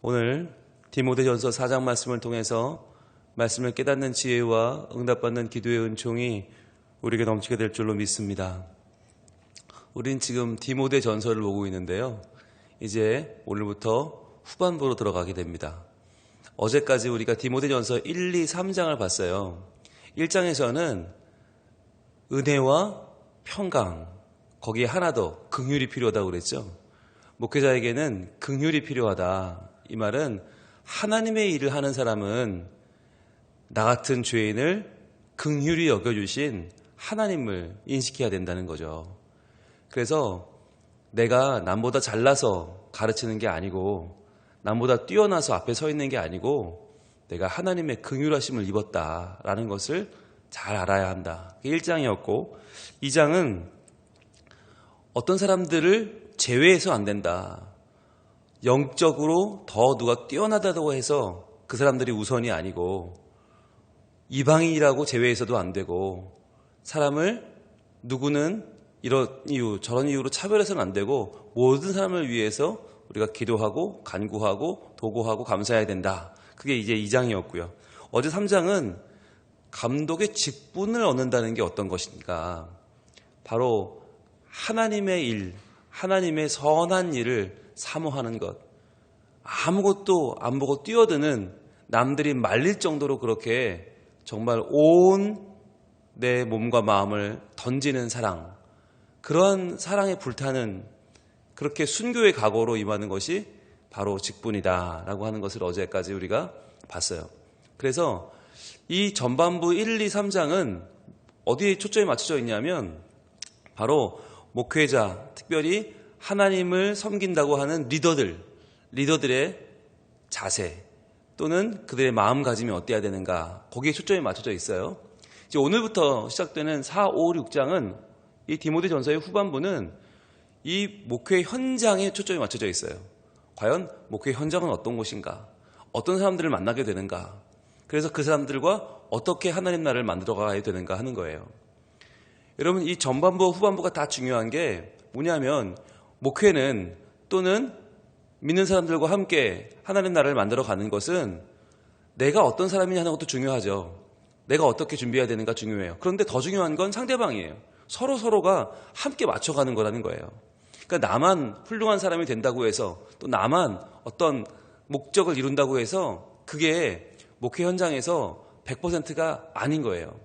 오늘 디모데전서 4장 말씀을 통해서 말씀을 깨닫는 지혜와 응답받는 기도의 은총이 우리에게 넘치게 될 줄로 믿습니다. 우린 지금 디모데전서를 보고 있는데요. 이제 오늘부터 후반부로 들어가게 됩니다. 어제까지 우리가 디모데전서 1, 2, 3장을 봤어요. 1장에서는 은혜와 평강, 거기에 하나 더 긍휼이 필요하다고 그랬죠. 목회자에게는 긍휼이 필요하다. 이 말은 하나님의 일을 하는 사람은 나 같은 죄인을 긍휼히 여겨주신 하나님을 인식해야 된다는 거죠. 그래서 내가 남보다 잘나서 가르치는 게 아니고 남보다 뛰어나서 앞에 서 있는 게 아니고 내가 하나님의 긍휼하심을 입었다라는 것을 잘 알아야 한다. 1장이었고 2장은 어떤 사람들을 제외해서 안 된다. 영적으로 더 누가 뛰어나다고 해서 그 사람들이 우선이 아니고 이방인이라고 제외해서도 안 되고 사람을 누구는 이런 이유 저런 이유로 차별해서는 안 되고 모든 사람을 위해서 우리가 기도하고 간구하고 도구하고 감사해야 된다. 그게 이제 2장이었고요. 어제 3장은 감독의 직분을 얻는다는 게 어떤 것인가. 바로 하나님의 일, 하나님의 선한 일을 사모하는 것. 아무것도 안 보고 뛰어드는 남들이 말릴 정도로 그렇게 정말 온 내 몸과 마음을 던지는 사랑. 그러한 사랑에 불타는 그렇게 순교의 각오로 임하는 것이 바로 직분이다라고 하는 것을 어제까지 우리가 봤어요. 그래서 이 전반부 1, 2, 3장은 어디에 초점이 맞춰져 있냐면 바로 목회자, 특별히 하나님을 섬긴다고 하는 리더들의 자세 또는 그들의 마음가짐이 어때야 되는가 거기에 초점이 맞춰져 있어요. 이제 오늘부터 시작되는 4, 5, 6장은 이 디모데전서의 후반부는 이 목회 현장에 초점이 맞춰져 있어요. 과연 목회 현장은 어떤 곳인가? 어떤 사람들을 만나게 되는가? 그래서 그 사람들과 어떻게 하나님 나라를 만들어가야 되는가 하는 거예요. 여러분 이 전반부와 후반부가 다 중요한 게 뭐냐면 목회는 또는 믿는 사람들과 함께 하나님 나라를 만들어가는 것은 내가 어떤 사람이냐 하는 것도 중요하죠. 내가 어떻게 준비해야 되는가 중요해요. 그런데 더 중요한 건 상대방이에요. 서로가 함께 맞춰가는 거라는 거예요. 그러니까 나만 훌륭한 사람이 된다고 해서 또 나만 어떤 목적을 이룬다고 해서 그게 목회 현장에서 100%가 아닌 거예요.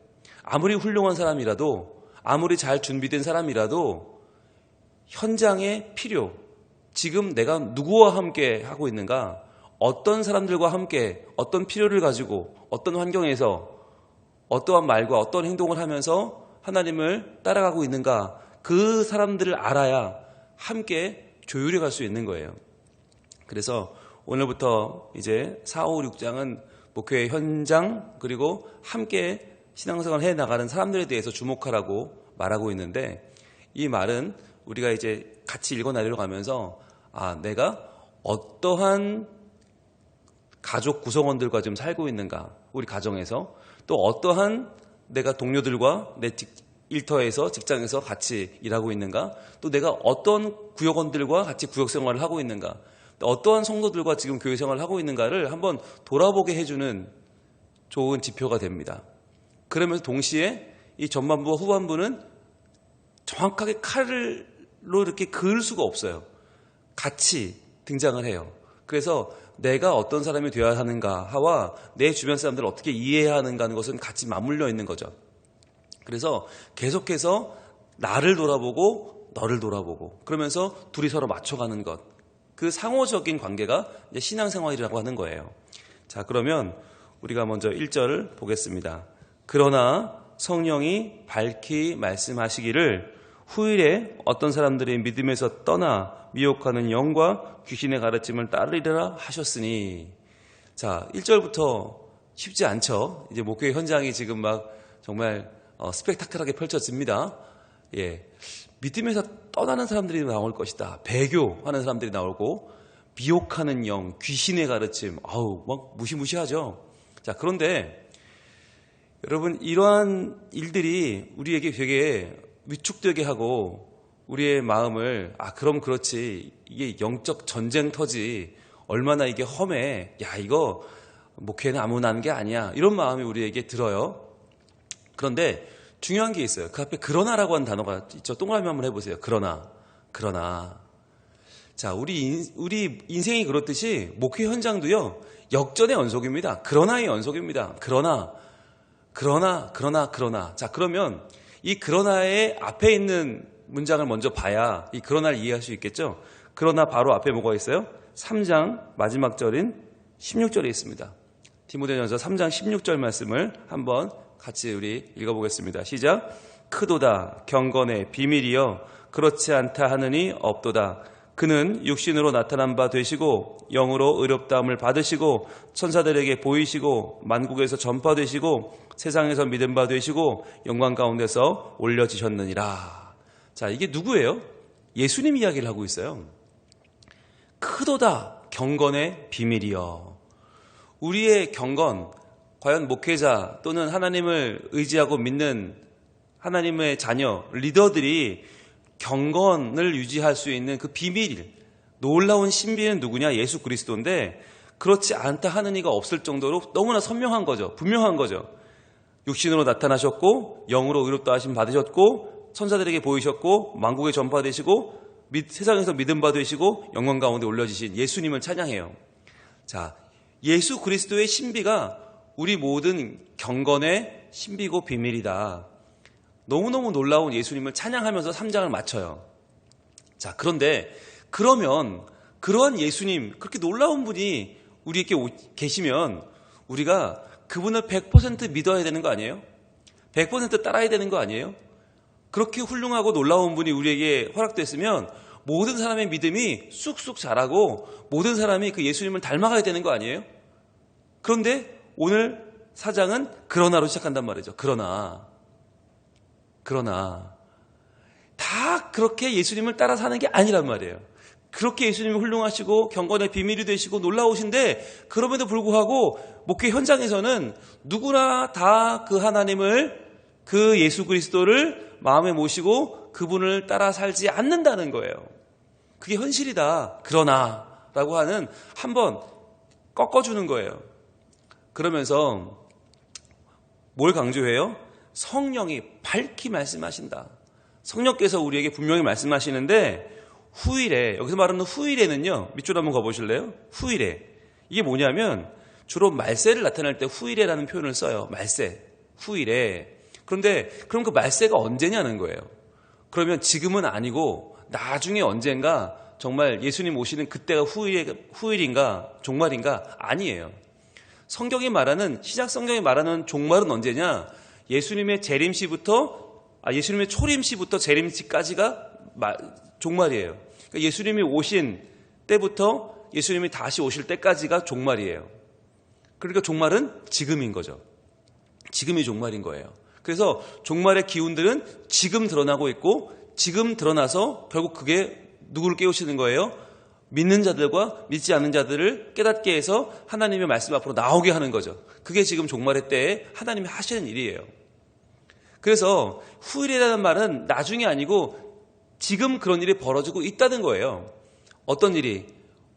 아무리 훌륭한 사람이라도 아무리 잘 준비된 사람이라도 현장의 필요, 지금 내가 누구와 함께 하고 있는가, 어떤 사람들과 함께 어떤 필요를 가지고 어떤 환경에서 어떠한 말과 어떤 행동을 하면서 하나님을 따라가고 있는가, 그 사람들을 알아야 함께 조율해 갈 수 있는 거예요. 그래서 오늘부터 이제 4, 5, 6장은 목회의 현장 그리고 함께 신앙생활을 해나가는 사람들에 대해서 주목하라고 말하고 있는데 이 말은 우리가 이제 같이 읽어나리러 가면서 내가 어떠한 가족 구성원들과 지금 살고 있는가, 우리 가정에서 또 어떠한 내가 동료들과 내 일터에서 직장에서 같이 일하고 있는가, 또 내가 어떤 구역원들과 같이 구역생활을 하고 있는가, 어떠한 성도들과 지금 교회생활을 하고 있는가를 한번 돌아보게 해주는 좋은 지표가 됩니다. 그러면서 동시에 이 전반부와 후반부는 정확하게 칼로 이렇게 그을 수가 없어요. 같이 등장을 해요. 그래서 내가 어떤 사람이 되어야 하는가와 내 주변 사람들을 어떻게 이해해야 하는가 하는 것은 같이 맞물려 있는 거죠. 그래서 계속해서 나를 돌아보고 너를 돌아보고 그러면서 둘이 서로 맞춰가는 것, 그 상호적인 관계가 이제 신앙생활이라고 하는 거예요. 자, 그러면 우리가 먼저 1절을 보겠습니다. 그러나 성령이 밝히 말씀하시기를 후일에 어떤 사람들이 믿음에서 떠나 미혹하는 영과 귀신의 가르침을 따르리라 하셨으니. 자, 1절부터 쉽지 않죠. 이제 목회 현장이 지금 막 정말 스펙타클하게 펼쳐집니다. 예, 믿음에서 떠나는 사람들이 나올 것이다. 배교하는 사람들이 나오고 미혹하는 영, 귀신의 가르침, 막 무시무시하죠. 자, 그런데 여러분 이러한 일들이 우리에게 되게 위축되게 하고 우리의 마음을 그럼 그렇지 이게 영적 전쟁터지 얼마나 이게 험해. 야, 이거 목회는 아무나 하는 게 아니야. 이런 마음이 우리에게 들어요. 그런데 중요한 게 있어요. 그 앞에 그러나라고 하는 단어가 있죠. 동그라미 한번 해보세요. 그러나. 자, 우리 인생이 그렇듯이 목회 현장도요, 역전의 연속입니다. 그러나의 연속입니다. 그러나. 자, 그러면 이 그러나의 앞에 있는 문장을 먼저 봐야 이 그러나를 이해할 수 있겠죠? 그러나 바로 앞에 뭐가 있어요? 3장 마지막 절인 16절에 있습니다. 디모데전서 3장 16절 말씀을 한번 같이 우리 읽어보겠습니다. 시작. 크도다 경건의 비밀이여 그렇지 않다 하느니 없도다. 그는 육신으로 나타난 바 되시고 영으로 의롭다함을 받으시고 천사들에게 보이시고 만국에서 전파되시고 세상에서 믿음 바 되시고 영광 가운데서 올려지셨느니라. 자, 이게 누구예요? 예수님 이야기를 하고 있어요. 크도다 경건의 비밀이여. 우리의 경건, 과연 목회자 또는 하나님을 의지하고 믿는 하나님의 자녀, 리더들이 경건을 유지할 수 있는 그 비밀, 놀라운 신비는 누구냐? 예수 그리스도인데 그렇지 않다 하는 이가 없을 정도로 너무나 선명한 거죠. 분명한 거죠. 육신으로 나타나셨고 영으로 의롭다 하심 받으셨고 천사들에게 보이셨고 만국에 전파되시고 세상에서 믿음 받으시고 영광 가운데 올려지신 예수님을 찬양해요. 자, 예수 그리스도의 신비가 우리 모든 경건의 신비고 비밀이다. 너무너무 놀라운 예수님을 찬양하면서 3장을 마쳐요. 자, 그런데 그러면 그러한 예수님, 그렇게 놀라운 분이 우리에게 계시면 우리가 그분을 100% 믿어야 되는 거 아니에요? 100% 따라야 되는 거 아니에요? 그렇게 훌륭하고 놀라운 분이 우리에게 허락됐으면 모든 사람의 믿음이 쑥쑥 자라고 모든 사람이 그 예수님을 닮아가야 되는 거 아니에요? 그런데 오늘 4장은 그러나로 시작한단 말이죠. 그러나 다 그렇게 예수님을 따라 사는 게 아니란 말이에요. 그렇게 예수님이 훌륭하시고 경건의 비밀이 되시고 놀라우신데 그럼에도 불구하고 목회 현장에서는 누구나 다 그 하나님을, 그 예수 그리스도를 마음에 모시고 그분을 따라 살지 않는다는 거예요. 그게 현실이다. 그러나 라고 하는 한번 꺾어주는 거예요. 그러면서 뭘 강조해요? 성령이 밝히 말씀하신다. 성령께서 우리에게 분명히 말씀하시는데 후일에, 여기서 말하는 후일에는요, 밑줄 한번 가보실래요? 후일에. 이게 뭐냐면 주로 말세를 나타낼 때 후일에라는 표현을 써요. 말세, 후일에. 그런데 그럼 그 말세가 언제냐는 거예요. 그러면 지금은 아니고 나중에 언젠가 정말 예수님 오시는 그때가 후일인가 종말인가? 아니에요. 성경이 말하는, 시작 성경이 말하는 종말은 언제냐? 예수님의 예수님의 초림시부터 재림시까지가 종말이에요. 그러니까 예수님이 오신 때부터 예수님이 다시 오실 때까지가 종말이에요. 그러니까 종말은 지금인 거죠. 지금이 종말인 거예요. 그래서 종말의 기운들은 지금 드러나고 있고 지금 드러나서 결국 그게 누구를 깨우치는 거예요? 믿는 자들과 믿지 않는 자들을 깨닫게 해서 하나님의 말씀 앞으로 나오게 하는 거죠. 그게 지금 종말의 때에 하나님이 하시는 일이에요. 그래서 후일이라는 말은 나중이 아니고 지금 그런 일이 벌어지고 있다는 거예요. 어떤 일이?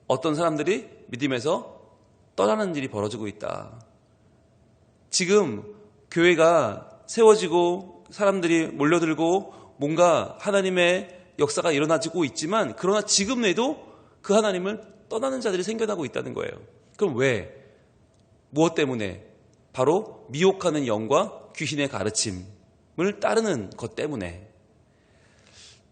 어떤 사람들이 믿음에서 떠나는 일이 벌어지고 있다. 지금 교회가 세워지고 사람들이 몰려들고 뭔가 하나님의 역사가 일어나지고 있지만 그러나 지금에도 그 하나님을 떠나는 자들이 생겨나고 있다는 거예요. 그럼 왜? 무엇 때문에? 바로 미혹하는 영과 귀신의 가르침을 따르는 것 때문에.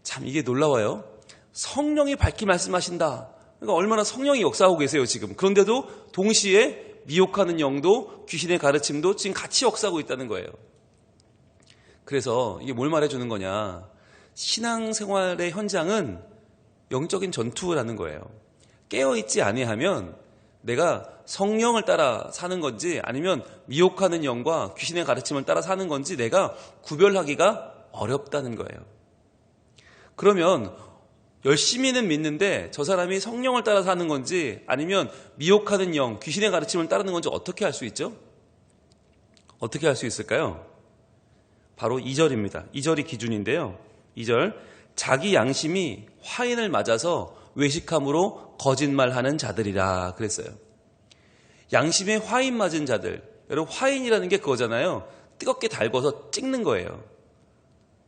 참 이게 놀라워요. 성령이 밝히 말씀하신다. 그러니까 얼마나 성령이 역사하고 계세요 지금. 그런데도 동시에 미혹하는 영도 귀신의 가르침도 지금 같이 역사하고 있다는 거예요. 그래서 이게 뭘 말해주는 거냐. 신앙생활의 현장은 영적인 전투라는 거예요. 깨어있지 아니하면 내가 성령을 따라 사는 건지 아니면 미혹하는 영과 귀신의 가르침을 따라 사는 건지 내가 구별하기가 어렵다는 거예요. 그러면 열심히는 믿는데 저 사람이 성령을 따라 사는 건지 아니면 미혹하는 영, 귀신의 가르침을 따르는 건지 어떻게 알 수 있죠? 어떻게 알 수 있을까요? 바로 2절입니다. 2절이 기준인데요. 2절, 자기 양심이 화인을 맞아서 외식함으로 거짓말하는 자들이라 그랬어요. 양심에 화인 맞은 자들. 여러분, 화인이라는 게 그거잖아요. 뜨겁게 달궈서 찍는 거예요.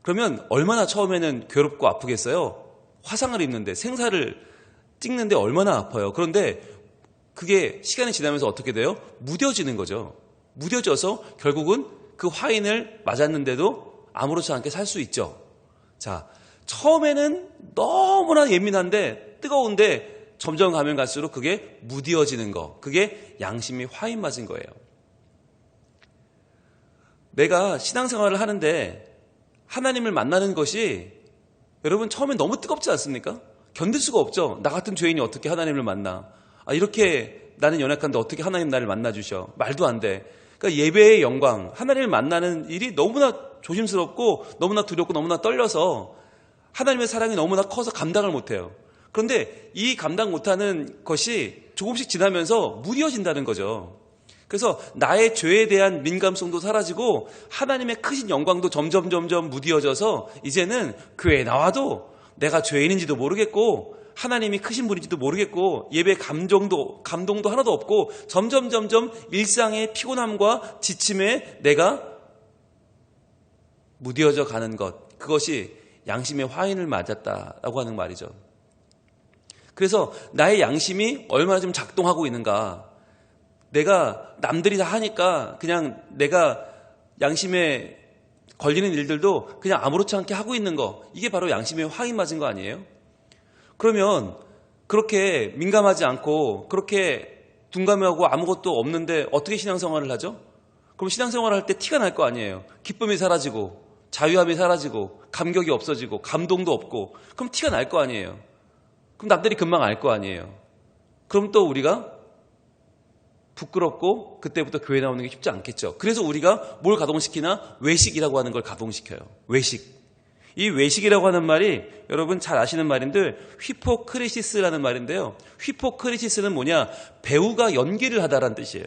그러면 얼마나 처음에는 괴롭고 아프겠어요? 화상을 입는데, 생사를 찍는데 얼마나 아파요. 그런데 그게 시간이 지나면서 어떻게 돼요? 무뎌지는 거죠. 무뎌져서 결국은 그 화인을 맞았는데도 아무렇지 않게 살 수 있죠. 자, 처음에는 너무나 예민한데 뜨거운데 점점 가면 갈수록 그게 무뎌지는 거. 그게 양심이 화인 맞은 거예요. 내가 신앙생활을 하는데 하나님을 만나는 것이 여러분 처음엔 너무 뜨겁지 않습니까? 견딜 수가 없죠. 나 같은 죄인이 어떻게 하나님을 만나? 이렇게 나는 연약한데 어떻게 하나님 나를 만나주셔? 말도 안 돼. 그러니까 예배의 영광, 하나님을 만나는 일이 너무나 조심스럽고 너무나 두렵고 너무나 떨려서 하나님의 사랑이 너무나 커서 감당을 못해요. 그런데 이 감당 못하는 것이 조금씩 지나면서 무뎌진다는 거죠. 그래서 나의 죄에 대한 민감성도 사라지고 하나님의 크신 영광도 점점 무뎌져서 이제는 교회에 나와도 내가 죄인인지도 모르겠고 하나님이 크신 분인지도 모르겠고 예배 감동도 하나도 없고 점점 일상의 피곤함과 지침에 내가 무뎌져 가는 것, 그것이 양심의 화인을 맞았다라고 하는 말이죠. 그래서 나의 양심이 얼마나 좀 작동하고 있는가, 내가 남들이 다 하니까 그냥 내가 양심에 걸리는 일들도 그냥 아무렇지 않게 하고 있는 거, 이게 바로 양심의 화인 맞은 거 아니에요? 그러면 그렇게 민감하지 않고 그렇게 둔감하고 아무것도 없는데 어떻게 신앙생활을 하죠? 그럼 신앙생활을 할 때 티가 날 거 아니에요. 기쁨이 사라지고 자유함이 사라지고 감격이 없어지고 감동도 없고, 그럼 티가 날 거 아니에요. 그럼 남들이 금방 알 거 아니에요. 그럼 또 우리가 부끄럽고 그때부터 교회 나오는 게 쉽지 않겠죠. 그래서 우리가 뭘 가동시키나? 외식이라고 하는 걸 가동시켜요. 외식. 이 외식이라고 하는 말이 여러분 잘 아시는 말인데 휘포크리시스라는 말인데요. 휘포크리시스는 뭐냐? 배우가 연기를 하다라는 뜻이에요.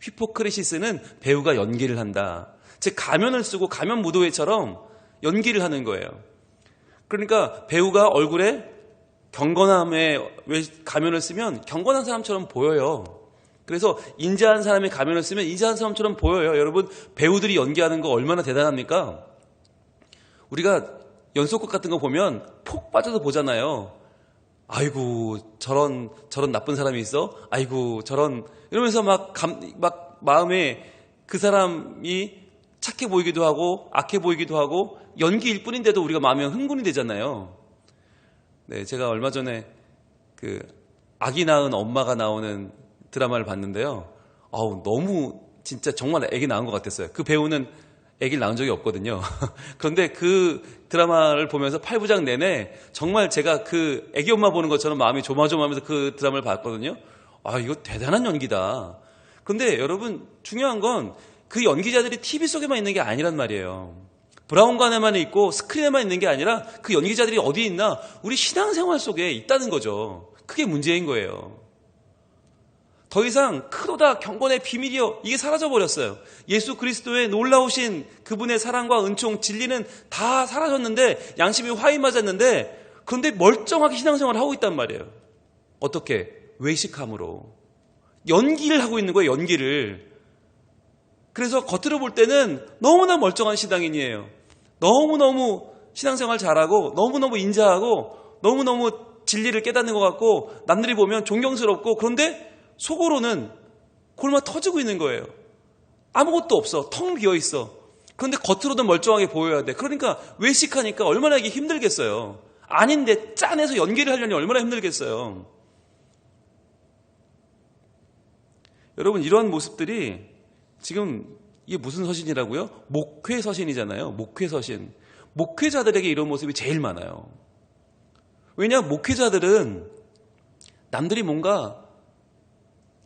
휘포크리시스는 배우가 연기를 한다. 즉 가면을 쓰고 가면 무도회처럼 연기를 하는 거예요. 그러니까 배우가 얼굴에 경건함에 가면을 쓰면 경건한 사람처럼 보여요. 그래서 인자한 사람의 가면을 쓰면 인자한 사람처럼 보여요. 여러분, 배우들이 연기하는 거 얼마나 대단합니까? 우리가 연속극 같은 거 보면 폭 빠져서 보잖아요. 아이고 저런 나쁜 사람이 있어? 아이고 저런, 이러면서 막 마음에 그 사람이 착해 보이기도 하고 악해 보이기도 하고 연기일 뿐인데도 우리가 마음에 흥분이 되잖아요. 네, 제가 얼마 전에 그 아기 낳은 엄마가 나오는 드라마를 봤는데요. 너무 진짜 정말 아기 낳은 것 같았어요. 그 배우는 아기를 낳은 적이 없거든요. 그런데 그 드라마를 보면서 8부작 내내 정말 제가 그 아기 엄마 보는 것처럼 마음이 조마조마하면서 그 드라마를 봤거든요. 이거 대단한 연기다. 그런데 여러분, 중요한 건 그 연기자들이 TV 속에만 있는 게 아니란 말이에요. 브라운관에만 있고 스크린에만 있는 게 아니라 그 연기자들이 어디 있나? 우리 신앙생활 속에 있다는 거죠. 그게 문제인 거예요. 더 이상 크도다 경건의 비밀이요, 이게 사라져버렸어요. 예수 그리스도의 놀라우신 그분의 사랑과 은총, 진리는 다 사라졌는데, 양심이 화인 맞았는데, 그런데 멀쩡하게 신앙생활을 하고 있단 말이에요. 어떻게? 외식함으로. 연기를 하고 있는 거예요, 연기를. 그래서 겉으로 볼 때는 너무나 멀쩡한 신앙인이에요. 너무너무 신앙생활 잘하고 너무너무 인자하고 너무너무 진리를 깨닫는 것 같고 남들이 보면 존경스럽고, 그런데 속으로는 골마 터지고 있는 거예요. 아무것도 없어. 텅 비어 있어. 그런데 겉으로도 멀쩡하게 보여야 돼. 그러니까 외식하니까 얼마나 이게 힘들겠어요. 아닌데 짠해서 연기를 하려니 얼마나 힘들겠어요. 여러분, 이러한 모습들이 지금 이게 무슨 서신이라고요? 목회 서신이잖아요. 목회 서신. 목회자들에게 이런 모습이 제일 많아요. 왜냐? 목회자들은 남들이 뭔가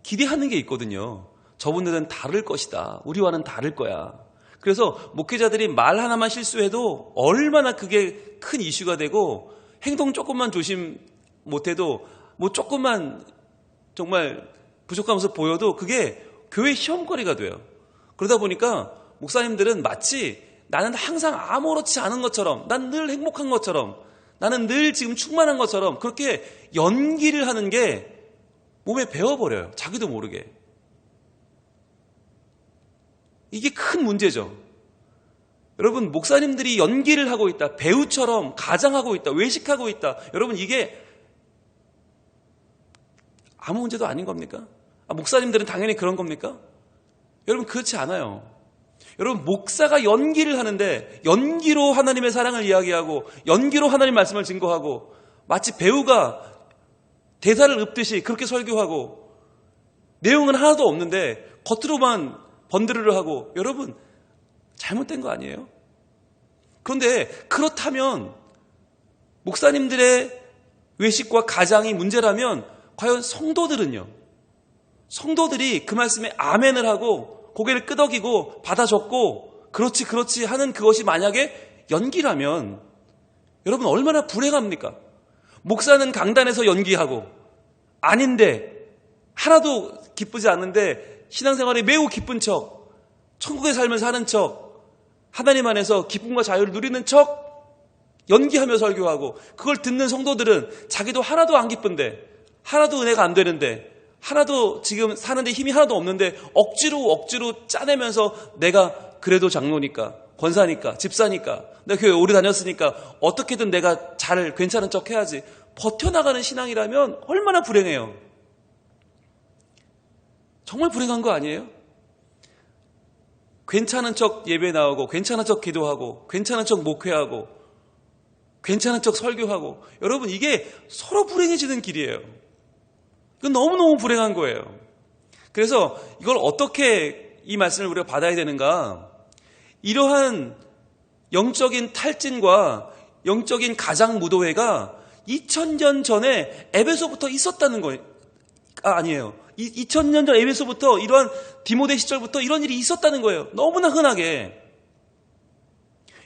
기대하는 게 있거든요. 저분들은 다를 것이다. 우리와는 다를 거야. 그래서 목회자들이 말 하나만 실수해도 얼마나 그게 큰 이슈가 되고, 행동 조금만 조심 못해도 뭐 조금만 정말 부족하면서 보여도 그게 교회 시험거리가 돼요. 그러다 보니까 목사님들은 마치 나는 항상 아무렇지 않은 것처럼, 난 늘 행복한 것처럼, 나는 늘 지금 충만한 것처럼 그렇게 연기를 하는 게 몸에 배어버려요. 자기도 모르게. 이게 큰 문제죠. 여러분, 목사님들이 연기를 하고 있다, 배우처럼 가장하고 있다, 외식하고 있다. 여러분, 이게 아무 문제도 아닌 겁니까? 목사님들은 당연히 그런 겁니까? 여러분, 그렇지 않아요. 여러분, 목사가 연기를 하는데 연기로 하나님의 사랑을 이야기하고 연기로 하나님 말씀을 증거하고 마치 배우가 대사를 읊듯이 그렇게 설교하고 내용은 하나도 없는데 겉으로만 번드르르 하고, 여러분, 잘못된 거 아니에요? 그런데 그렇다면 목사님들의 외식과 가장이 문제라면 과연 성도들은요? 성도들이 그 말씀에 아멘을 하고 고개를 끄덕이고 받아 적고 그렇지 하는 그것이 만약에 연기라면 여러분 얼마나 불행합니까? 목사는 강단에서 연기하고 아닌데 하나도 기쁘지 않은데 신앙생활에 매우 기쁜 척, 천국의 삶을 사는 척, 하나님 안에서 기쁨과 자유를 누리는 척 연기하며 설교하고, 그걸 듣는 성도들은 자기도 하나도 안 기쁜데, 하나도 은혜가 안 되는데, 하나도 지금 사는데 힘이 하나도 없는데 억지로 짜내면서 내가 그래도 장로니까, 권사니까, 집사니까, 내가 교회 오래 다녔으니까 어떻게든 내가 잘 괜찮은 척 해야지 버텨나가는 신앙이라면 얼마나 불행해요. 정말 불행한 거 아니에요? 괜찮은 척 예배 나오고, 괜찮은 척 기도하고, 괜찮은 척 목회하고, 괜찮은 척 설교하고, 여러분, 이게 서로 불행해지는 길이에요. 이건 너무너무 불행한 거예요. 그래서 이걸 어떻게 이 말씀을 우리가 받아야 되는가? 이러한 영적인 탈진과 영적인 가장무도회가 2000년 전에 에베소부터 있었다는 거예요. 아니에요. 2000년 전 에베소부터, 이러한 디모데 시절부터 이런 일이 있었다는 거예요. 너무나 흔하게.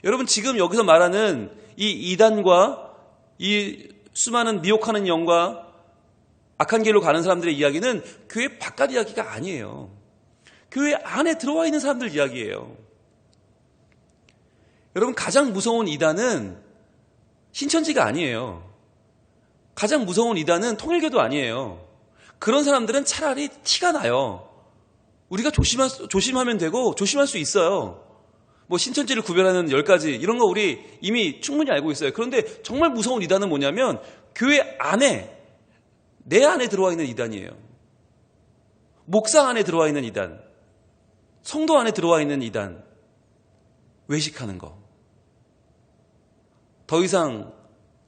여러분, 지금 여기서 말하는 이 이단과 이 수많은 미혹하는 영과 악한 길로 가는 사람들의 이야기는 교회 바깥 이야기가 아니에요. 교회 안에 들어와 있는 사람들 이야기예요. 여러분, 가장 무서운 이단은 신천지가 아니에요. 가장 무서운 이단은 통일교도 아니에요. 그런 사람들은 차라리 티가 나요. 우리가 조심하면 되고 조심할 수 있어요. 뭐 신천지를 구별하는 10가지 이런 거 우리 이미 충분히 알고 있어요. 그런데 정말 무서운 이단은 뭐냐면 교회 안에, 내 안에 들어와 있는 이단이에요. 목사 안에 들어와 있는 이단, 성도 안에 들어와 있는 이단, 외식하는 거. 더 이상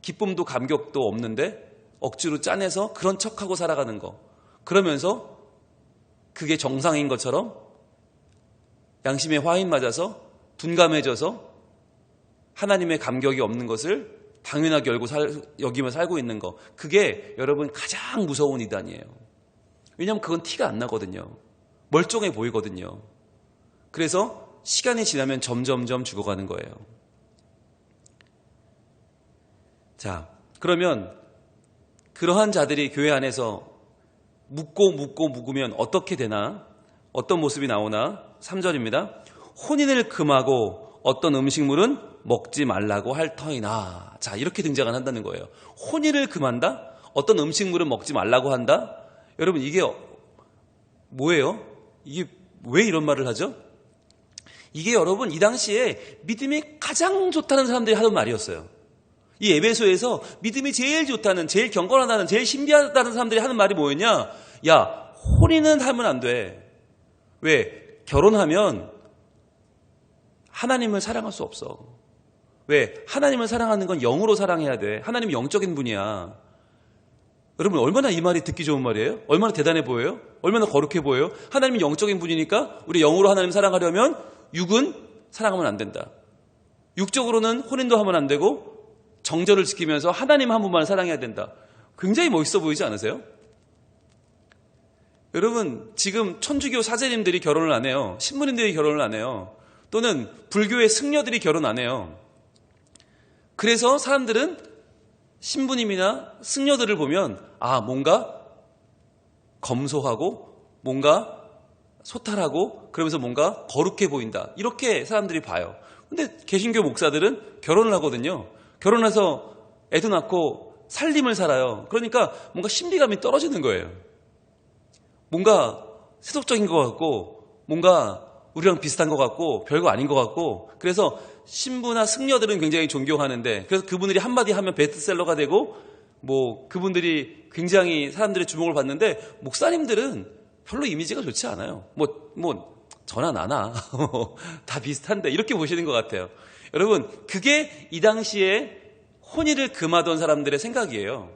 기쁨도 감격도 없는데 억지로 짜내서 그런 척하고 살아가는 거. 그러면서 그게 정상인 것처럼 양심에 화인 맞아서 둔감해져서 하나님의 감격이 없는 것을 당연하게 여기며 살고 있는 거. 그게 여러분 가장 무서운 이단이에요. 왜냐하면 그건 티가 안 나거든요. 멀쩡해 보이거든요. 그래서 시간이 지나면 점점점 죽어가는 거예요. 자, 그러면 그러한 자들이 교회 안에서 묵으면 어떻게 되나? 어떤 모습이 나오나? 3절입니다. 혼인을 금하고 어떤 음식물은 먹지 말라고 할 터이나. 자, 이렇게 등장을 한다는 거예요. 혼인을 금한다? 어떤 음식물은 먹지 말라고 한다? 여러분, 이게 뭐예요? 이게 왜 이런 말을 하죠? 이게 여러분, 이 당시에 믿음이 가장 좋다는 사람들이 하던 말이었어요. 이 에베소에서 믿음이 제일 좋다는, 제일 경건하다는, 제일 신비하다는 사람들이 하는 말이 뭐였냐? 야, 혼인은 하면 안 돼. 왜? 결혼하면 하나님을 사랑할 수 없어. 왜? 하나님을 사랑하는 건 영으로 사랑해야 돼. 하나님은 영적인 분이야. 여러분, 얼마나 이 말이 듣기 좋은 말이에요? 얼마나 대단해 보여요? 얼마나 거룩해 보여요? 하나님은 영적인 분이니까 우리 영으로 하나님 사랑하려면 육은 사랑하면 안 된다. 육적으로는 혼인도 하면 안 되고 정절을 지키면서 하나님 한 분만 사랑해야 된다. 굉장히 멋있어 보이지 않으세요? 여러분, 지금 천주교 사제님들이 결혼을 안 해요. 신부님들이 결혼을 안 해요. 또는 불교의 승려들이 결혼 안 해요. 그래서 사람들은 신부님이나 승려들을 보면 뭔가 검소하고 뭔가 소탈하고 그러면서 뭔가 거룩해 보인다. 이렇게 사람들이 봐요. 근데 개신교 목사들은 결혼을 하거든요. 결혼해서 애도 낳고 살림을 살아요. 그러니까 뭔가 신비감이 떨어지는 거예요. 뭔가 세속적인 것 같고 뭔가 우리랑 비슷한 것 같고 별거 아닌 것 같고 그래서 신부나 승려들은 굉장히 존경하는데 그래서 그분들이 한마디 하면 베스트셀러가 되고 뭐 그분들이 굉장히 사람들의 주목을 받는데 목사님들은 별로 이미지가 좋지 않아요. 저나 나나 다 비슷한데 이렇게 보시는 것 같아요. 여러분 그게 이 당시에 혼인을 금하던 사람들의 생각이에요.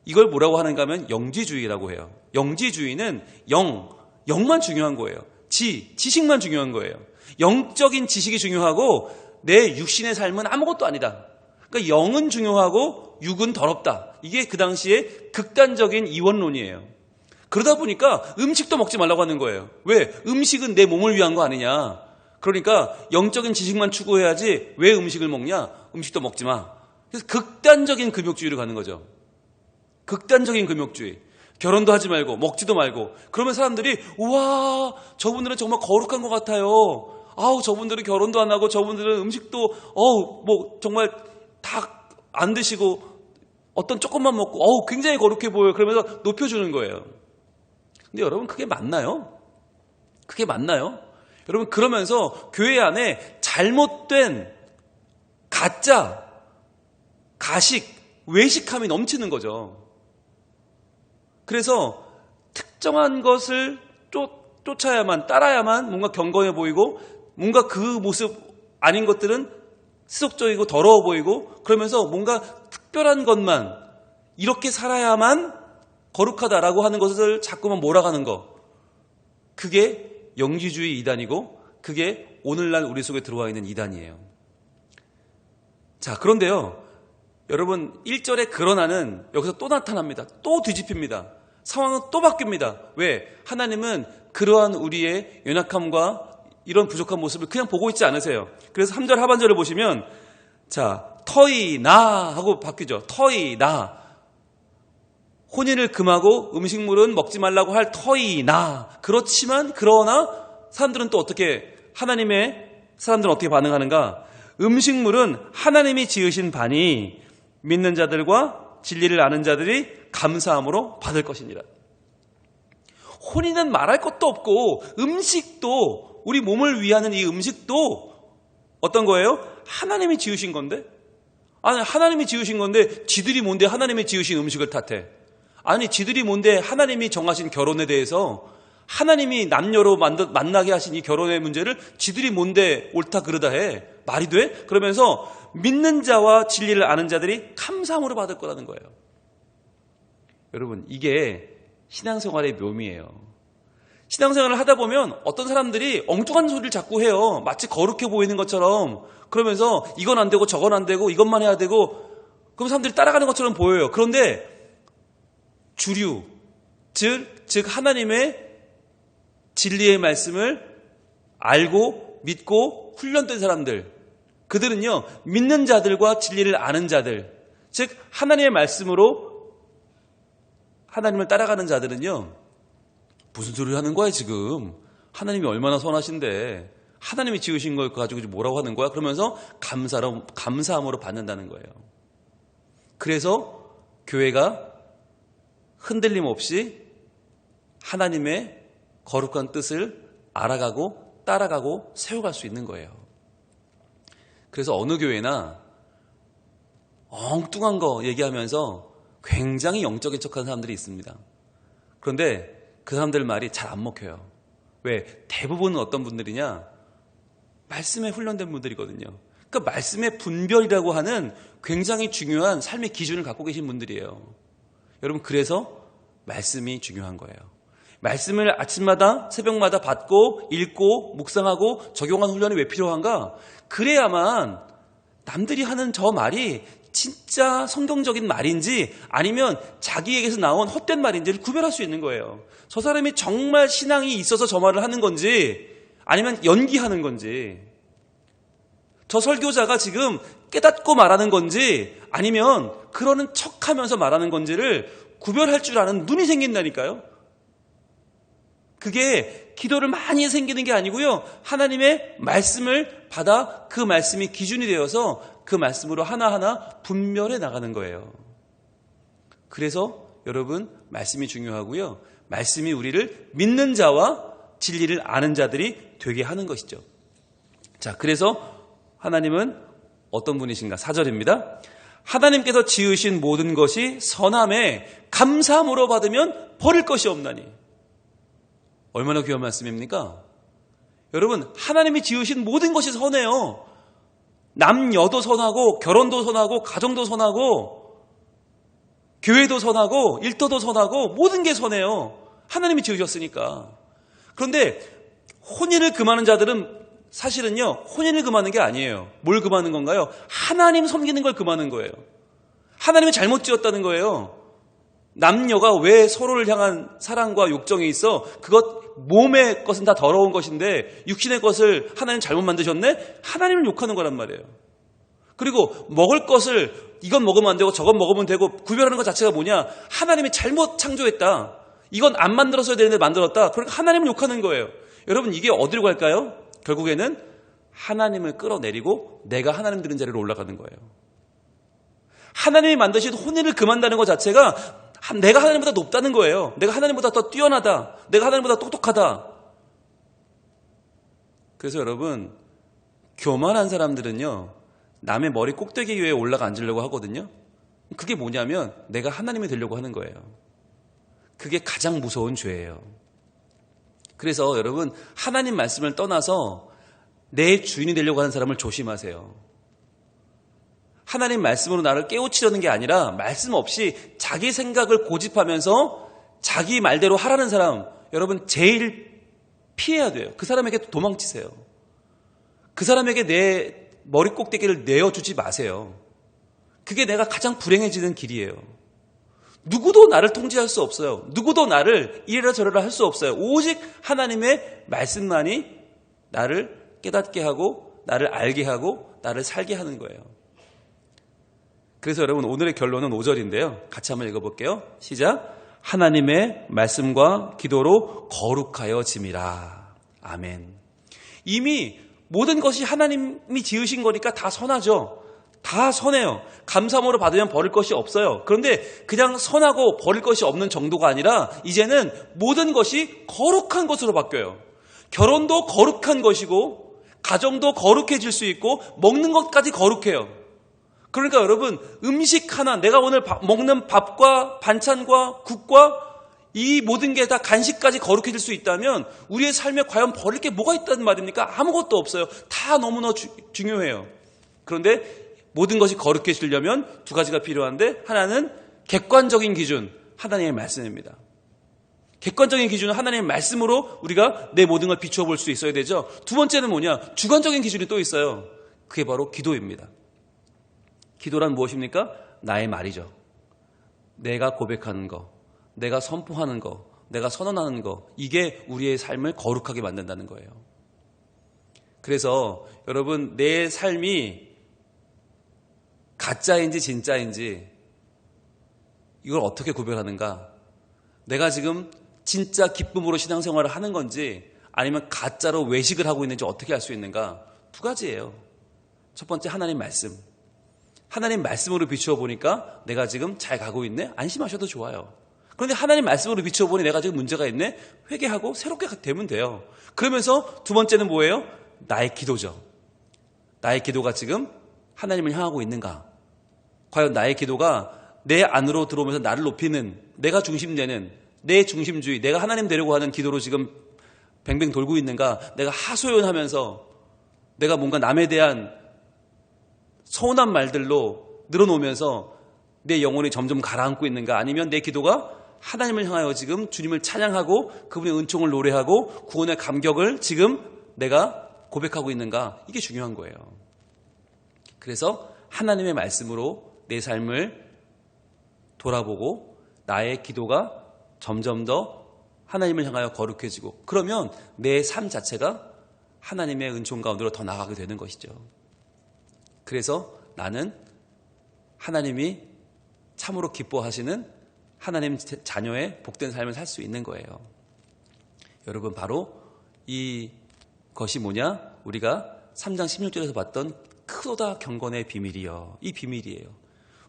이걸 뭐라고 하는가 하면 영지주의라고 해요. 영지주의는 영만 중요한 거예요. 지식만 중요한 거예요. 영적인 지식이 중요하고 내 육신의 삶은 아무것도 아니다. 그러니까 영은 중요하고 육은 더럽다. 이게 그 당시에 극단적인 이원론이에요. 그러다 보니까 음식도 먹지 말라고 하는 거예요. 왜? 음식은 내 몸을 위한 거 아니냐. 그러니까 영적인 지식만 추구해야지 왜 음식을 먹냐? 음식도 먹지 마. 그래서 극단적인 금욕주의를 가는 거죠. 극단적인 금욕주의. 결혼도 하지 말고 먹지도 말고 그러면 사람들이 우와 저분들은 정말 거룩한 것 같아요. 아우 저분들은 결혼도 안 하고 저분들은 음식도 정말 다 안 드시고 어떤 조금만 먹고 굉장히 거룩해 보여요. 그러면서 높여주는 거예요. 근데 여러분 그게 맞나요? 그게 맞나요? 여러분 그러면서 교회 안에 잘못된 가짜 가식 외식함이 넘치는 거죠. 그래서 특정한 것을 쫓아야만 따라야만 뭔가 경건해 보이고 뭔가 그 모습 아닌 것들은 세속적이고 더러워 보이고 그러면서 뭔가 특별한 것만 이렇게 살아야만 거룩하다라고 하는 것을 자꾸만 몰아가는 거. 그게 영지주의 이단이고 그게 오늘날 우리 속에 들어와 있는 이단이에요. 자, 그런데요. 여러분 1절에 그러나는 여기서 또 나타납니다. 또 뒤집힙니다. 상황은 또 바뀝니다. 왜? 하나님은 그러한 우리의 연약함과 이런 부족한 모습을 그냥 보고 있지 않으세요. 그래서 3절 하반절을 보시면 터이 나 하고 바뀌죠. 터이 나 혼인을 금하고 음식물은 먹지 말라고 할 터이 나 그렇지만 그러나 사람들은 또 어떻게 하나님의 사람들은 어떻게 반응하는가? 음식물은 하나님이 지으신 바니 믿는 자들과 진리를 아는 자들이 감사함으로 받을 것이니라. 혼인은 말할 것도 없고 음식도 우리 몸을 위하는 이 음식도 어떤 거예요? 하나님이 지으신 건데? 아니 하나님이 지으신 건데 지들이 뭔데 하나님이 지으신 음식을 탓해? 아니 지들이 뭔데 하나님이 정하신 결혼에 대해서 하나님이 남녀로 만나게 하신 이 결혼의 문제를 지들이 뭔데 옳다 그르다 해? 말이 돼? 그러면서 믿는 자와 진리를 아는 자들이 감사함으로 받을 거라는 거예요. 여러분 이게 신앙생활의 묘미예요. 신앙생활을 하다 보면 어떤 사람들이 엉뚱한 소리를 자꾸 해요. 마치 거룩해 보이는 것처럼. 그러면서 이건 안 되고 저건 안 되고 이것만 해야 되고 그럼 사람들이 따라가는 것처럼 보여요. 그런데 주류 즉 하나님의 진리의 말씀을 알고 믿고 훈련된 사람들 그들은요 믿는 자들과 진리를 아는 자들 즉 하나님의 말씀으로 하나님을 따라가는 자들은요 무슨 소리를 하는 거야 지금 하나님이 얼마나 선하신데 하나님이 지으신 걸 가지고 뭐라고 하는 거야 그러면서 감사함으로 받는다는 거예요. 그래서 교회가 흔들림 없이 하나님의 거룩한 뜻을 알아가고 따라가고 세워갈 수 있는 거예요. 그래서 어느 교회나 엉뚱한 거 얘기하면서 굉장히 영적인 척하는 사람들이 있습니다. 그런데 그 사람들 말이 잘 안 먹혀요. 왜? 대부분은 어떤 분들이냐? 말씀에 훈련된 분들이거든요. 그러니까 말씀의 분별이라고 하는 굉장히 중요한 삶의 기준을 갖고 계신 분들이에요. 여러분 그래서 말씀이 중요한 거예요. 말씀을 아침마다 새벽마다 받고 읽고 묵상하고 적용하는 훈련이 왜 필요한가? 그래야만 남들이 하는 저 말이 진짜 성경적인 말인지 아니면 자기에게서 나온 헛된 말인지를 구별할 수 있는 거예요. 저 사람이 정말 신앙이 있어서 저 말을 하는 건지 아니면 연기하는 건지 저 설교자가 지금 깨닫고 말하는 건지 아니면 그러는 척하면서 말하는 건지를 구별할 줄 아는 눈이 생긴다니까요. 그게 기도를 많이 생기는 게 아니고요. 하나님의 말씀을 받아 그 말씀이 기준이 되어서 그 말씀으로 하나하나 분별해 나가는 거예요. 그래서 여러분, 말씀이 중요하고요. 말씀이 우리를 믿는 자와 진리를 아는 자들이 되게 하는 것이죠. 자, 그래서 하나님은 어떤 분이신가? 4절입니다. 하나님께서 지으신 모든 것이 선함에 감사함으로 받으면 버릴 것이 없나니. 얼마나 귀한 말씀입니까? 여러분, 하나님이 지으신 모든 것이 선해요. 남녀도 선하고 결혼도 선하고 가정도 선하고 교회도 선하고 일터도 선하고 모든 게 선해요. 하나님이 지으셨으니까. 그런데 혼인을 금하는 자들은 사실은요, 혼인을 금하는 게 아니에요. 뭘 금하는 건가요? 하나님 섬기는 걸 금하는 거예요. 하나님이 잘못 지었다는 거예요. 남녀가 왜 서로를 향한 사랑과 욕정이 있어? 몸의 것은 다 더러운 것인데 육신의 것을 하나님 잘못 만드셨네? 하나님을 욕하는 거란 말이에요. 그리고 먹을 것을 이건 먹으면 안 되고 저건 먹으면 되고 구별하는 것 자체가 뭐냐? 하나님이 잘못 창조했다. 이건 안 만들었어야 되는데 만들었다. 그러니까 하나님을 욕하는 거예요. 여러분, 이게 어디로 갈까요? 결국에는 하나님을 끌어내리고 내가 하나님 들은 자리로 올라가는 거예요. 하나님이 만드신 혼인을 금한다는 것 자체가 내가 하나님보다 높다는 거예요. 내가 하나님보다 더 뛰어나다. 내가 하나님보다 똑똑하다. 그래서 여러분, 교만한 사람들은요, 남의 머리 꼭대기 위에 올라가 앉으려고 하거든요. 그게 뭐냐면 내가 하나님이 되려고 하는 거예요. 그게 가장 무서운 죄예요. 그래서 여러분, 하나님 말씀을 떠나서 내 주인이 되려고 하는 사람을 조심하세요. 하나님 말씀으로 나를 깨우치려는 게 아니라 말씀 없이 자기 생각을 고집하면서 자기 말대로 하라는 사람, 여러분 제일 피해야 돼요. 그 사람에게 도망치세요. 그 사람에게 내 머리 꼭대기를 내어주지 마세요. 그게 내가 가장 불행해지는 길이에요. 누구도 나를 통제할 수 없어요. 누구도 나를 이래라 저래라 할 수 없어요. 오직 하나님의 말씀만이 나를 깨닫게 하고 나를 알게 하고 나를 살게 하는 거예요. 그래서 여러분, 오늘의 결론은 5절인데요. 같이 한번 읽어볼게요. 시작. 하나님의 말씀과 기도로 거룩하여짐이라. 아멘. 이미 모든 것이 하나님이 지으신 거니까 다 선하죠. 다 선해요. 감사함으로 받으면 버릴 것이 없어요. 그런데 그냥 선하고 버릴 것이 없는 정도가 아니라 이제는 모든 것이 거룩한 것으로 바뀌어요. 결혼도 거룩한 것이고 가정도 거룩해질 수 있고 먹는 것까지 거룩해요. 그러니까 여러분, 음식 하나, 내가 오늘 먹는 밥과 반찬과 국과 이 모든 게 다 간식까지 거룩해질 수 있다면 우리의 삶에 과연 버릴 게 뭐가 있다는 말입니까? 아무것도 없어요. 다 너무나 중요해요. 그런데 모든 것이 거룩해지려면 두 가지가 필요한데, 하나는 객관적인 기준, 하나님의 말씀입니다. 객관적인 기준은 하나님의 말씀으로 우리가 내 모든 걸 비추어 볼 수 있어야 되죠. 두 번째는 뭐냐? 주관적인 기준이 또 있어요. 그게 바로 기도입니다. 기도란 무엇입니까? 나의 말이죠. 내가 고백하는 거, 내가 선포하는 거, 내가 선언하는 거, 이게 우리의 삶을 거룩하게 만든다는 거예요. 그래서 여러분, 내 삶이 가짜인지 진짜인지 이걸 어떻게 구별하는가? 내가 지금 진짜 기쁨으로 신앙생활을 하는 건지 아니면 가짜로 외식을 하고 있는지 어떻게 알 수 있는가? 두 가지예요. 첫 번째, 하나님 말씀. 하나님 말씀으로 비추어 보니까 내가 지금 잘 가고 있네? 안심하셔도 좋아요. 그런데 하나님 말씀으로 비추어 보니 내가 지금 문제가 있네? 회개하고 새롭게 되면 돼요. 그러면서 두 번째는 뭐예요? 나의 기도죠. 나의 기도가 지금 하나님을 향하고 있는가? 과연 나의 기도가 내 안으로 들어오면서 나를 높이는, 내가 중심되는, 내 중심주의, 내가 하나님 되려고 하는 기도로 지금 뱅뱅 돌고 있는가? 내가 하소연하면서 내가 뭔가 남에 대한 서운한 말들로 늘어놓으면서 내 영혼이 점점 가라앉고 있는가? 아니면 내 기도가 하나님을 향하여 지금 주님을 찬양하고 그분의 은총을 노래하고 구원의 감격을 지금 내가 고백하고 있는가? 이게 중요한 거예요. 그래서 하나님의 말씀으로 내 삶을 돌아보고 나의 기도가 점점 더 하나님을 향하여 거룩해지고, 그러면 내 삶 자체가 하나님의 은총 가운데로 더 나아가게 되는 것이죠. 그래서 나는 하나님이 참으로 기뻐하시는 하나님 자녀의 복된 삶을 살 수 있는 거예요. 여러분, 바로 이 것이 뭐냐? 우리가 3장 16절에서 봤던 크도다 경건의 비밀이여. 이 비밀이에요.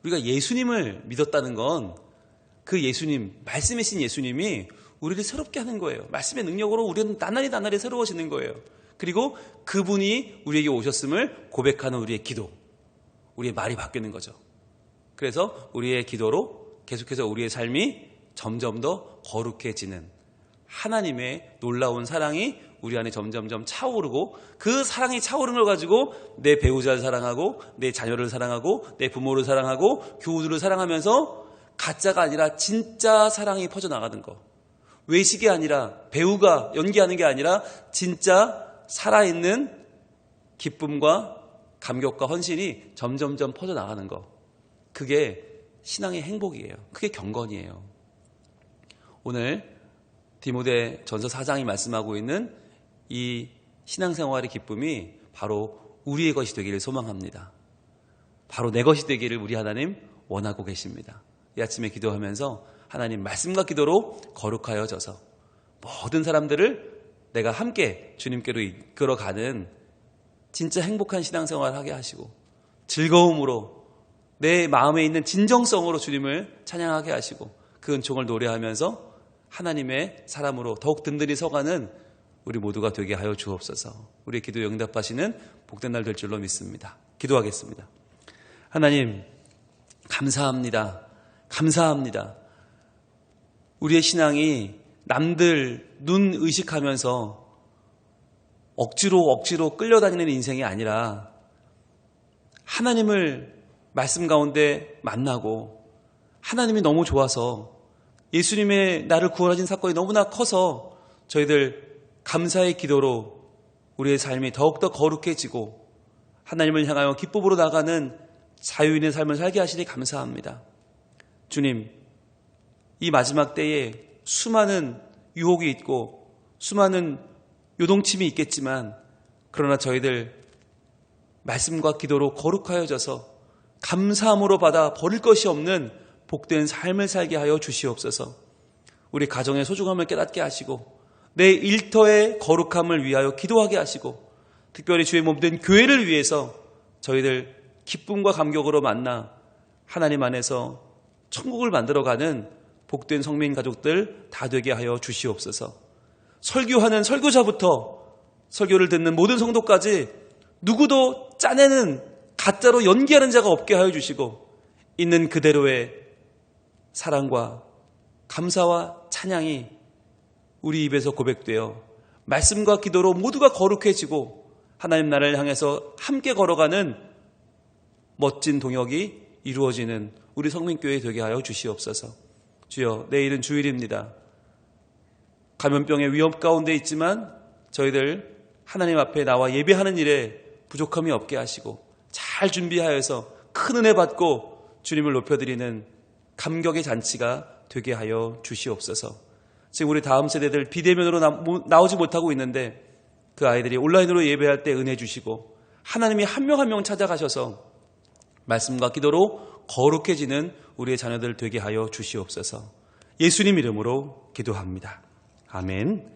우리가 예수님을 믿었다는 건 그 예수님, 말씀이신 예수님이 우리를 새롭게 하는 거예요. 말씀의 능력으로 우리는 나날이 새로워지는 거예요. 그리고 그분이 우리에게 오셨음을 고백하는 우리의 기도, 우리의 말이 바뀌는 거죠. 그래서 우리의 기도로 계속해서 우리의 삶이 점점 더 거룩해지는 하나님의 놀라운 사랑이 우리 안에 점점점 차오르고, 그 사랑이 차오른 걸 가지고 내 배우자를 사랑하고 내 자녀를 사랑하고 내 부모를 사랑하고 교우들을 사랑하면서 가짜가 아니라 진짜 사랑이 퍼져나가는 거. 외식이 아니라, 배우가 연기하는 게 아니라 진짜 살아있는 기쁨과 감격과 헌신이 점점점 퍼져나가는 거. 그게 신앙의 행복이에요. 그게 경건이에요. 오늘 디모데 전서 4장이 말씀하고 있는 이 신앙생활의 기쁨이 바로 우리의 것이 되기를 소망합니다. 바로 내 것이 되기를 우리 하나님 원하고 계십니다. 이 아침에 기도하면서 하나님, 말씀과 기도로 거룩하여져서 모든 사람들을 내가 함께 주님께로 이끌어가는 진짜 행복한 신앙생활을 하게 하시고, 즐거움으로 내 마음에 있는 진정성으로 주님을 찬양하게 하시고, 그 은총을 노래하면서 하나님의 사람으로 더욱 든든히 서가는 우리 모두가 되게 하여 주옵소서. 우리의 기도에 응답하시는 복된 날 될 줄로 믿습니다. 기도하겠습니다. 하나님, 감사합니다. 감사합니다. 우리의 신앙이 남들 눈 의식하면서 억지로 끌려다니는 인생이 아니라 하나님을 말씀 가운데 만나고, 하나님이 너무 좋아서 예수님의 나를 구원하신 사건이 너무나 커서 저희들 감사의 기도로 우리의 삶이 더욱더 거룩해지고 하나님을 향하여 기쁨으로 나가는 자유인의 삶을 살게 하시니 감사합니다. 주님, 이 마지막 때에 수많은 유혹이 있고 수많은 요동침이 있겠지만, 그러나 저희들 말씀과 기도로 거룩하여져서 감사함으로 받아 버릴 것이 없는 복된 삶을 살게 하여 주시옵소서. 우리 가정의 소중함을 깨닫게 하시고 내 일터의 거룩함을 위하여 기도하게 하시고, 특별히 주의 몸된 교회를 위해서 저희들 기쁨과 감격으로 만나 하나님 안에서 천국을 만들어가는 복된 성민 가족들 다 되게 하여 주시옵소서. 설교하는 설교자부터 설교를 듣는 모든 성도까지 누구도 짜내는, 가짜로 연기하는 자가 없게 하여 주시고, 있는 그대로의 사랑과 감사와 찬양이 우리 입에서 고백되어 말씀과 기도로 모두가 거룩해지고 하나님 나라를 향해서 함께 걸어가는 멋진 동역이 이루어지는 우리 성민교회 되게 하여 주시옵소서. 주여, 내일은 주일입니다. 감염병의 위험 가운데 있지만 저희들 하나님 앞에 나와 예배하는 일에 부족함이 없게 하시고 잘 준비하여서 큰 은혜 받고 주님을 높여드리는 감격의 잔치가 되게 하여 주시옵소서. 지금 우리 다음 세대들 비대면으로 나오지 못하고 있는데 그 아이들이 온라인으로 예배할 때 은혜 주시고 하나님이 한 명 한 명 찾아가셔서 말씀과 기도로 거룩해지는 우리의 자녀들 되게 하여 주시옵소서. 예수님 이름으로 기도합니다. 아멘.